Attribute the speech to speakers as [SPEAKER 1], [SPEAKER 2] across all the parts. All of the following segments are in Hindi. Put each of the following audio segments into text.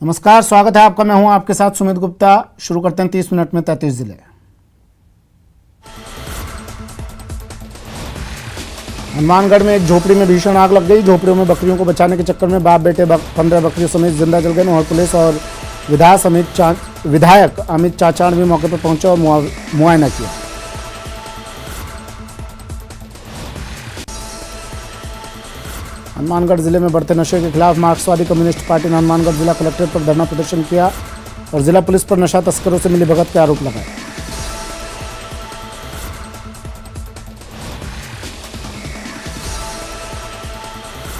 [SPEAKER 1] नमस्कार, स्वागत है आपका। मैं हूं आपके साथ सुमित गुप्ता। शुरू करते हैं 30 मिनट में 33 जिले। हनुमानगढ़ में एक झोपड़ी में भीषण आग लग गई। झोपड़ियों में बकरियों को बचाने के चक्कर में बाप बेटे 15 बकरियों समेत जिंदा जल गए। और पुलिस और विधायक अमित चाचाण भी मौके पर पहुंचे और मुआयना किया। हनुमानगढ़ जिले में बढ़ते नशे के खिलाफ मार्क्सवादी कम्युनिस्ट पार्टी ने हनुमानगढ़ जिला कलेक्ट्रेट पर धरना प्रदर्शन किया और जिला पुलिस पर नशा तस्करों से मिलीभगत के आरोप लगाए।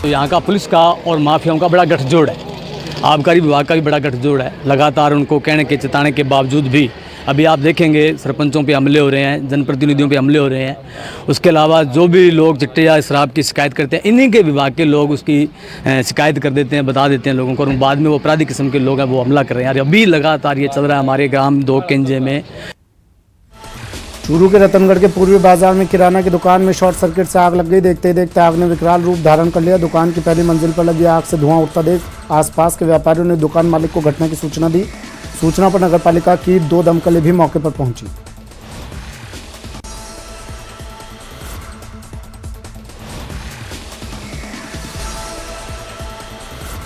[SPEAKER 2] तो यहाँ का पुलिस का और माफियाओं का बड़ा गठजोड़ है, आबकारी विभाग का भी बड़ा गठजोड़ है। लगातार उनको कहने के चेताने के बावजूद भी अभी आप देखेंगे सरपंचों पे हमले हो रहे हैं, जनप्रतिनिधियों पे हमले हो रहे हैं। उसके अलावा जो भी लोग चिट्टे या शराब की शिकायत करते हैं, इन्हीं के विभाग के लोग उसकी शिकायत कर देते हैं, बता देते हैं लोगों को, और बाद में वो अपराधी किस्म के लोग हैं वो हमला कर रहे हैं। अभी लगातार ये चल रहा है हमारे ग्राम 2 केंजे में।
[SPEAKER 1] चूरू के रतनगढ़ के पूर्वी बाजार में किराना की दुकान में शॉर्ट सर्किट से आग लग गई। देखते ही देखते आग ने विकराल रूप धारण कर लिया। दुकान की पहली मंजिल पर लगी आग से धुआं उठता देख आसपास के व्यापारियों ने दुकान मालिक को घटना की सूचना दी। सूचना पर नगरपालिका की 2 दमकलें भी मौके पर पहुंची।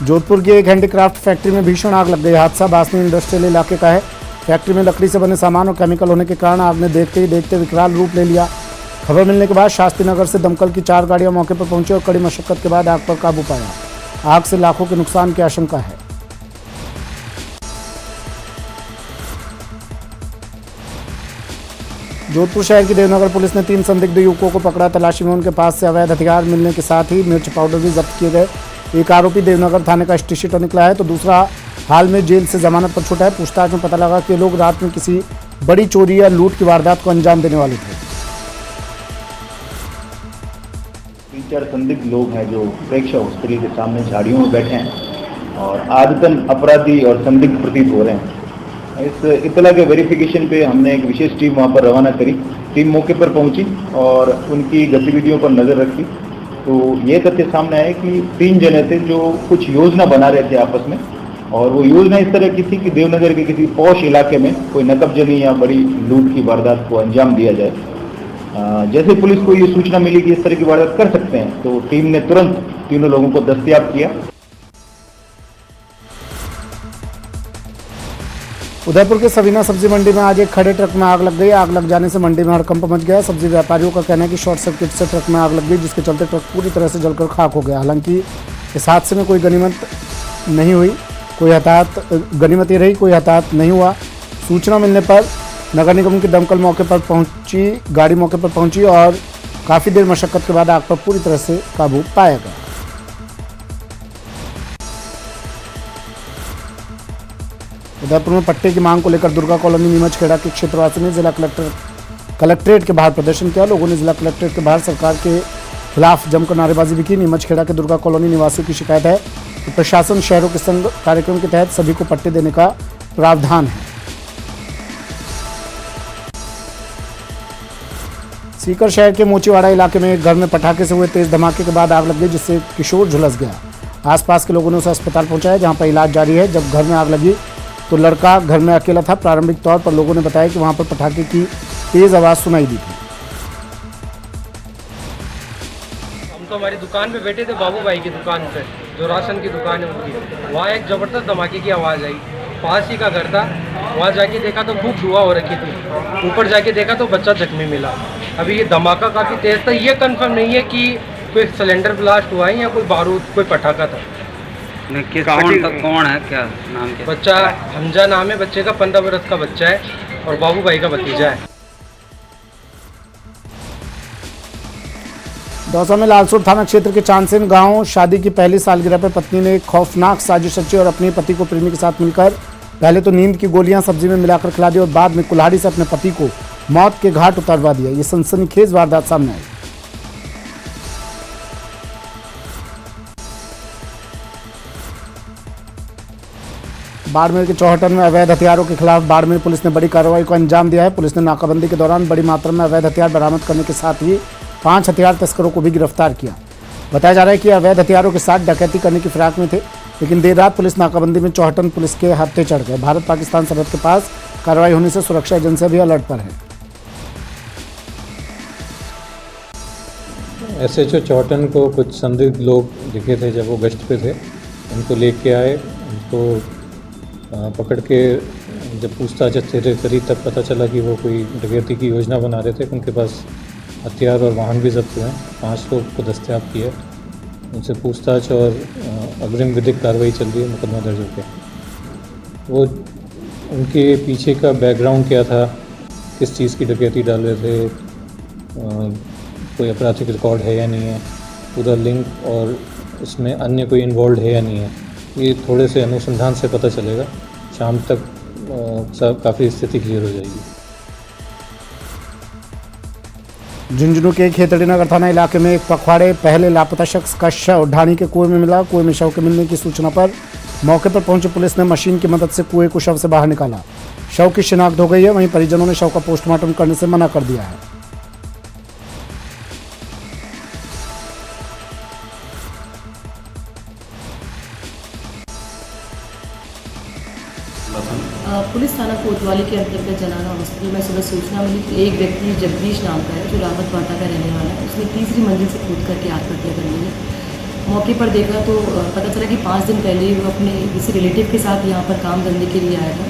[SPEAKER 1] जोधपुर की एक हैंडीक्राफ्ट फैक्ट्री में भीषण आग लग गई। हादसा बासनी इंडस्ट्रियल इलाके का है। फैक्ट्री में लकड़ी से बने सामान और केमिकल होने के कारण आग ने देखते ही देखते विकराल रूप ले लिया। खबर मिलने के बाद शास्त्री नगर से दमकल की 4 गाड़ियां मौके पर पहुंची और कड़ी मशक्कत के बाद आग पर काबू पाया। आग से लाखों के नुकसान की आशंका है। जोधपुर शहर की देवनगर पुलिस ने 3 संदिग्ध युवकों को पकड़ा। तलाशी में उनके पास से अवैध हथियार मिलने के साथ ही मिर्च पाउडर भी जब्त किए गए। एक आरोपी देवनगर थाने का स्टेशन निकला है तो दूसरा हाल में जेल से जमानत पर छूटा है। पूछताछ में पता लगा कि लोग रात में किसी बड़ी चोरी या लूट की वारदात को अंजाम देने वाले थे।
[SPEAKER 3] 3-4 संदिग्ध लोग हैं जो प्रेक्षक हॉस्पिटल के सामने झाड़ियों में बैठे हैं और आदतन अपराधी और संदिग्ध प्रतीत हो रहे हैं। इस इत्तला के वेरिफिकेशन पे हमने एक विशेष टीम वहाँ पर रवाना करी। टीम मौके पर पहुंची और उनकी गतिविधियों पर नजर रखी तो ये तथ्य सामने आया कि 3 जने थे जो कुछ योजना बना रहे थे आपस में, और वो योजना इस तरह की थी कि देवनगर के किसी पौष इलाके में कोई नकबजनी या बड़ी लूट की वारदात को अंजाम दिया जाए। जैसे पुलिस को ये सूचना मिली कि इस तरह की वारदात कर सकते हैं तो टीम ने तुरंत तीनों लोगों को दस्तयाब किया।
[SPEAKER 1] उदयपुर के सवीना सब्जी मंडी में आज एक खड़े ट्रक में आग लग गई। आग लग जाने से मंडी में हड़कंप मच गया। सब्जी व्यापारियों का कहना है कि शॉर्ट सर्किट से ट्रक में आग लग गई, जिसके चलते ट्रक पूरी तरह से जलकर खाक हो गया। हालांकि इस हादसे में कोई गनीमत नहीं हुई, गनीमत ये रही, कोई हताहत नहीं हुआ। सूचना मिलने पर नगर निगम की दमकल मौके पर पहुंची, गाड़ी मौके पर पहुंची और काफ़ी देर मशक्कत के बाद आग पर पूरी तरह से काबू पाया गया। उदयपुर में पट्टे की मांग को लेकर दुर्गा कॉलोनी नीमचखेड़ा के क्षेत्रवासियों ने जिला कलेक्ट्रेट के बाहर प्रदर्शन किया। लोगों ने जिला कलेक्ट्रेट के बाहर सरकार के खिलाफ जमकर नारेबाजी भी की। नीमचखेड़ा के दुर्गा कॉलोनी निवासियों की शिकायत है कि प्रशासन शहरों के संग कार्यक्रम के तहत सभी को पट्टे देने का प्रावधान है। सीकर शहर के मोचीवाड़ा इलाके में एक घर में पटाखे से हुए तेज धमाके के बाद आग लग गई, जिससे किशोर झुलस गया। आसपास के लोगों ने उसे अस्पताल पहुंचाया, जहां पर इलाज जारी है। जब घर में आग लगी तो लड़का घर में अकेला था। प्रारंभिक तौर पर लोगों ने बताया कि वहां पर पटाखे की तेज आवाज सुनाई दी थी।
[SPEAKER 4] हम तो हमारी दुकान पे बैठे थे, बाबू भाई की दुकान पे, जो राशन की दुकान है उनकी। वहाँ एक जबरदस्त धमाके की आवाज़ आई। पास ही का घर था। वहाँ जाके देखा तो खूब धुआं हो रखी थी। ऊपर जाके देखा तो बच्चा जख्मी मिला। अभी ये धमाका काफ़ी तेज था। ये कंफर्म नहीं है कि कोई सिलेंडर ब्लास्ट हुआ है या कोई बारूद, कोई पटाखा था।
[SPEAKER 2] कौन है, क्या नाम क्या?
[SPEAKER 4] बच्चा हमजा नाम है बच्चे का, 15 बरस का बच्चा है और बाबू भाई का भतीजा है।
[SPEAKER 1] दौसा में लालसोट थाना क्षेत्र के चांदसेन गांव शादी की पहली सालगिरह पर पत्नी ने एक खौफनाक साजिश रची और अपने पति को प्रेमी के साथ मिलकर पहले तो नींद की गोलियां सब्जी में मिलाकर खिला दी और बाद में कुल्हाड़ी से अपने पति को मौत के घाट उतरवा दिया। ये सनसनीखेज वारदात सामने आई। बाड़मेर के चौहटन में अवैध हथियारों के खिलाफ बाड़मेर पुलिस ने बड़ी कार्रवाई को अंजाम दिया है। पुलिस ने नाकाबंदी के दौरान बड़ी मात्रा में अवैध हथियार बरामद करने के साथ ही 5 हथियार तस्करों को भी गिरफ्तार किया। बताया जा रहा है कि अवैध हथियारों के साथ डकैती करने की फिराक में थे। लेकिन देर रात पुलिस नाकाबंदी में चौहटन पुलिस के हत्थे चढ़ गए। भारत पाकिस्तान सरहद के पास कार्रवाई होने से सुरक्षा एजेंसियां भी अलर्ट पर हैं।
[SPEAKER 5] SHO चौहटन को कुछ संदिग्ध लोग दिखे थे जब वो गश्त पे थे, उनको लेके आए, उनको पकड़ के जब पूछताछ करी तब पता चला कि वो कोई डकैती की योजना बना रहे थे। उनके पास हथियार और वाहन भी जब्त हुए हैं। 5 लोग को दस्तयाब किया, उनसे पूछताछ और अग्रिम विधिक कार्रवाई चल रही है, मुकदमा दर्ज हो गया। वो उनके पीछे का बैकग्राउंड क्या था, किस चीज़ की डकैती डाल रहे थे, कोई आपराधिक रिकॉर्ड है या नहीं है, पूरा लिंक और इसमें अन्य कोई इन्वॉल्व है या नहीं है, ये थोड़े से अनुसंधान से पता चलेगा। शाम तक सब काफ़ी स्थिति क्लियर हो जाएगी।
[SPEAKER 1] झुंझुनू के खेतड़ी नगर थाना इलाके में एक पखवाड़े पहले लापता शख्स का शव ढाणी के कुएं में मिला। कुएं में शव के मिलने की सूचना पर मौके पर पहुंची पुलिस ने मशीन की मदद से कुएं को शव से बाहर निकाला। शव की शिनाख्त हो गई है, वहीं परिजनों ने शव का पोस्टमार्टम करने से मना कर दिया है।
[SPEAKER 6] पुलिस थाना कोतवाली के अंतर्गत जनाना हॉस्पिटल में सुबह सूचना मिली कि एक व्यक्ति जगदीश नाम का है जो रावत बाटा का रहने वाला है। उसने तीसरी मंजिल से कूद करके आत्महत्या कर ली है। मौके पर देखा तो पता चला कि 5 दिन पहले वो अपने किसी रिलेटिव के साथ यहाँ पर काम करने के लिए आया था।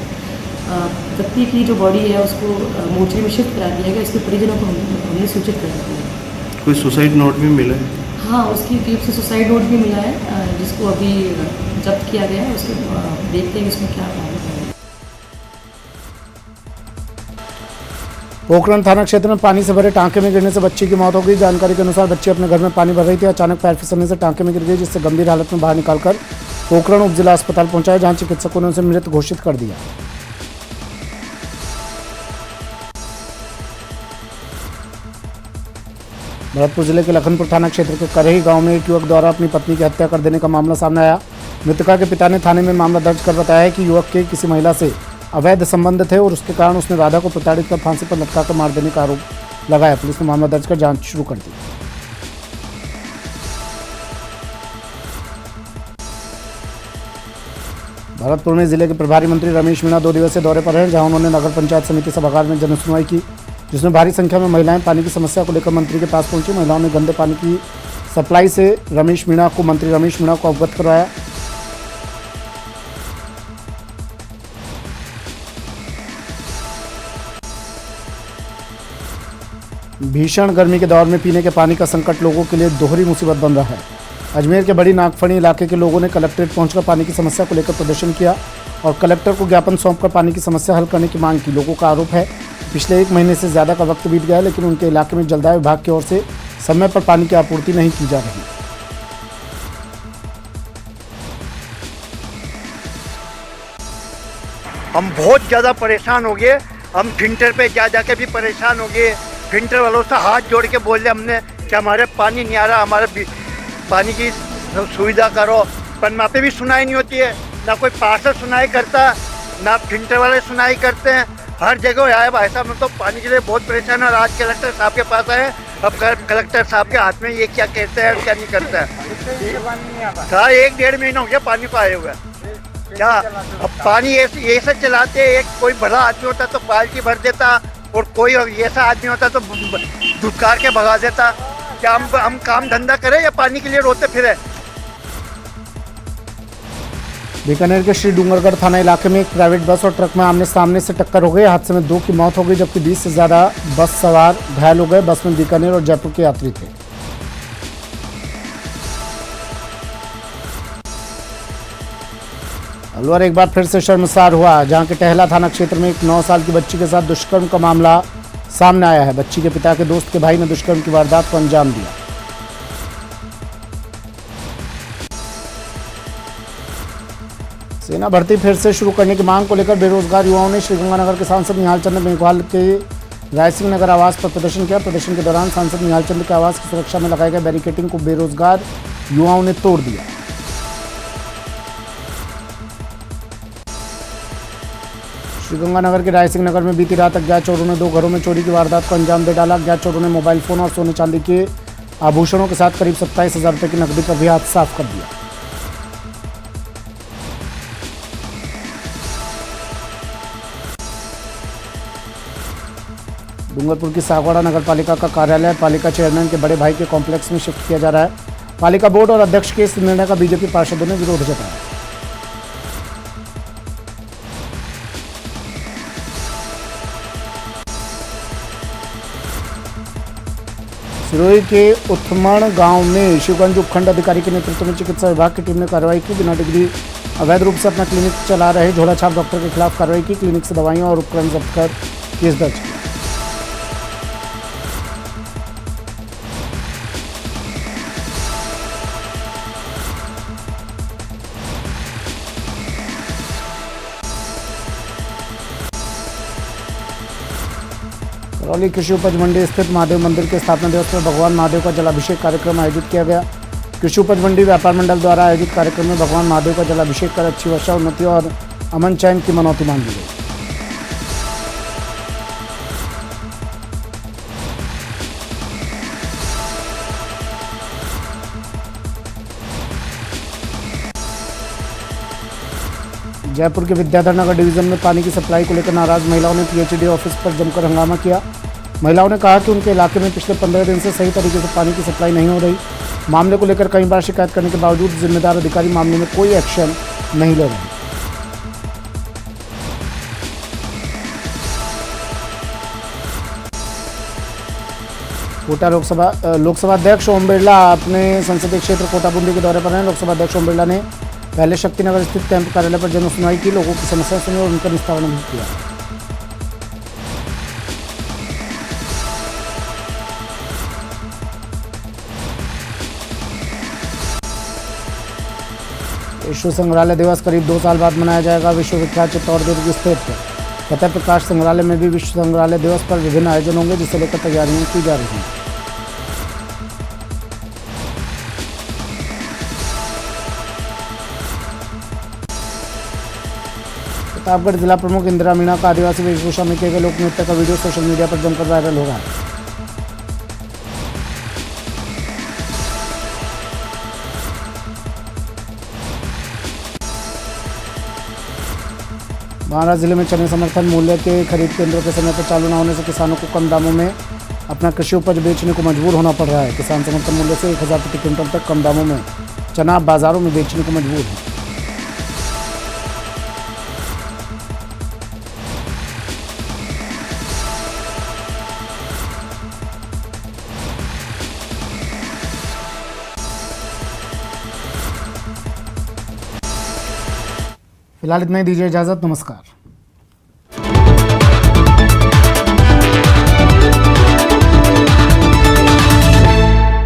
[SPEAKER 6] व्यक्ति की जो बॉडी है उसको मोर्चरी में शिफ्ट करा दिया गया। उसके परिजनों को हमने सूचित कर दिया।
[SPEAKER 7] कोई सुसाइड नोट भी मिला है?
[SPEAKER 6] हाँ, उसकी जेब से सुसाइड नोट भी मिला है, जिसको अभी जब्त किया गया है। उसके देखते हैं इसमें क्या है।
[SPEAKER 1] पोखरण थाना क्षेत्र में पानी से भरे टांके में गिरने से बच्ची की मौत हो गई। जानकारी के अनुसार बच्ची अपने घर में पानी भर रही थी, अचानक पैर फिसलने से टांके में गिर गई, जिससे गंभीर हालत में बाहर निकालकर पोखरण उप जिला अस्पताल पहुंचाया, जहां चिकित्सकों ने उसे मृत घोषित कर दिया। भरतपुर जिले के लखनपुर थाना क्षेत्र के करही गांव में एक युवक द्वारा अपनी पत्नी की हत्या कर देने का मामला सामने आया। मृतका के पिता ने थाने में मामला दर्ज कर बताया है कि युवक के किसी महिला से अवैध संबंध थे और उसके कारण उसने राधा को प्रताड़ित कर फांसी पर लटका कर मार देने का आरोप लगाया। पुलिस ने मामला दर्ज कर जांच शुरू कर दी। भरतपुर में जिले के प्रभारी मंत्री रमेश मीणा 2 दिवसीय दौरे पर हैं, जहां उन्होंने नगर पंचायत समिति सभागार में जनसुनवाई की, जिसमें भारी संख्या में महिलाएं पानी की समस्या को लेकर मंत्री के पास पहुंची। महिलाओं ने गंदे पानी की सप्लाई से मंत्री रमेश मीणा को अवगत करवाया। भीषण गर्मी के दौर में पीने के पानी का संकट लोगों के लिए दोहरी मुसीबत बन रहा है। अजमेर के बड़ी नागफनी इलाके के लोगों ने कलेक्ट्रेट पहुंचकर पानी की समस्या को लेकर प्रदर्शन किया और कलेक्टर को ज्ञापन सौंपकर पानी की समस्या हल करने की मांग की। लोगों का आरोप है पिछले 1 महीने से ज़्यादा का वक्त बीत गया है, लेकिन उनके इलाके में जलदाय विभाग की ओर से समय पर पानी की आपूर्ति नहीं की जा रही।
[SPEAKER 8] हम बहुत ज़्यादा परेशान हो गए। हम फिल्टर पे जा के भी परेशान हो गए। फिल्टर वालों से हाथ जोड़ के बोले हमने कि हमारे पानी नहीं आ रहा, हमारे पानी की सुविधा करो, पर वहाँ पे भी सुनाई नहीं होती है। ना कोई पार्षद सुनाई करता, ना फिल्टर वाले सुनाई करते हैं। हर जगह आए भाई साहब, हम तो पानी के लिए बहुत परेशान है। और आज कलेक्टर साहब के पास आए, अब कलेक्टर साहब के हाथ में ये क्या कहते हैं क्या नहीं करते हैं। सारा 1-1.5 महीना हो गया पानी को आए हुए। क्या अब पानी ऐसे चलाते, एक कोई बड़ा आदमी होता तो बाल्टी भर देता और कोई ऐसा आदमी होता तो धुतकार के भगा देता। क्या हम काम धंधा करें या पानी के लिए रोते फिरे?
[SPEAKER 1] बीकानेर के श्री डूंगरगढ़ थाना इलाके में एक प्राइवेट बस और ट्रक में आमने सामने से टक्कर हो गई। हादसे में 2 की मौत हो गई, जबकि 20 से ज़्यादा बस सवार घायल हो गए। बस में बीकानेर और जयपुर के यात्री थे। अलवर एक बार फिर से शर्मसार हुआ, जहां के टहला थाना क्षेत्र में एक 9 साल की बच्ची के साथ दुष्कर्म का मामला सामने आया है। बच्ची के पिता के दोस्त के भाई ने दुष्कर्म की वारदात को अंजाम दिया। सेना भर्ती फिर से शुरू करने की मांग को लेकर बेरोजगार युवाओं ने श्रीगंगानगर के सांसद निहाल चंद्र मेघवाल के रायसिंह नगर आवास पर प्रदर्शन किया। प्रदर्शन के दौरान सांसद निहाल चंद्र के आवास की सुरक्षा में लगाए गए बैरिकेडिंग को बेरोजगार युवाओं ने तोड़ दिया। श्रीगंगानगर के रायसिंह नगर में बीती रात अज्ञात चोरों ने 2 घरों में चोरी की वारदात को अंजाम दे डाला। अज्ञात चोरों ने मोबाइल फोन और सोने चांदी के आभूषणों के साथ करीब 27,000 रुपये की नकदी पर भी हाथ साफ कर दिया। डूंगरपुर की सागवाड़ा नगर पालिका का कार्यालय पालिका चेयरमैन के बड़े भाई के कॉम्प्लेक्स में शिफ्ट किया जा रहा है। पालिका बोर्ड और अध्यक्ष के इस निर्णय का बीजेपी पार्षदों ने विरोध जताया। सिरोही के उत्थमण गांव में शिवगंज उपखंड अधिकारी के नेतृत्व में चिकित्सा विभाग की टीम ने कार्रवाई की। बिना डिग्री अवैध रूप से अपना क्लिनिक चला रहे झोलाछाप डॉक्टर के खिलाफ कार्रवाई की। क्लिनिक से दवाइयां और उपकरण जब्त कर केस दर्ज किया। करौली कृषि उपज मंडी स्थित महादेव मंदिर के स्थापना दिवस पर भगवान महादेव का जलाभिषेक कार्यक्रम आयोजित किया गया। कृषि उपज मंडी व्यापार मंडल द्वारा आयोजित कार्यक्रम में भगवान महादेव का जलाभिषेक कर अच्छी वर्षा, उन्नति और अमन चैन की मनौती मांगी गई। जयपुर के विद्याधर नगर डिवीजन में पानी की सप्लाई को लेकर नाराज महिलाओं ने पीएचईडी ऑफिस पर जमकर हंगामा किया। महिलाओं ने कहा कि उनके इलाके में पिछले 15 दिन से सही तरीके से पानी की सप्लाई नहीं हो रही। मामले को लेकर कई बार शिकायत करने के बावजूद जिम्मेदार अधिकारी मामले में कोई एक्शन नहीं ले रहे। कोटा लोकसभा अध्यक्ष ओम बिरला अपने संसदीय क्षेत्र कोटा बूंदी के दौरे पर हैं। लोकसभा अध्यक्ष ओम बिरला ने पहले शक्तिनगर स्थित कैंप कार्यालय पर जन सुनवाई की, लोगों की समस्या सुनी और उनका निस्तारण भी किया। विश्व संग्रहालय दिवस करीब 2 साल बाद मनाया जाएगा। विश्व विख्यात चित्तौड़ दुर्ग स्थित फतेह प्रकाश संग्रहालय में भी विश्व संग्रहालय दिवस पर विभिन्न आयोजन होंगे, जिसे लेकर तैयारियां की जा रही हैं। प्रतापगढ़ जिला प्रमुख इंदिरा मीणा का आदिवासी वेशभूषा में किए गए लोक नृत्य का वीडियो सोशल मीडिया पर जमकर वायरल हो रहा है। महाराष्ट्र जिले में चने समर्थन मूल्य के खरीद केंद्रों के समय पर चालू न होने से किसानों को कम दामों में अपना कृषि उपज बेचने को मजबूर होना पड़ रहा है। किसान समर्थन मूल्य से 1000 प्रति क्विंटल तक कम दामों में चना बाजारों में बेचने को मजबूर है। फिलहाल इतना ही, दीजिए इजाजत, नमस्कार।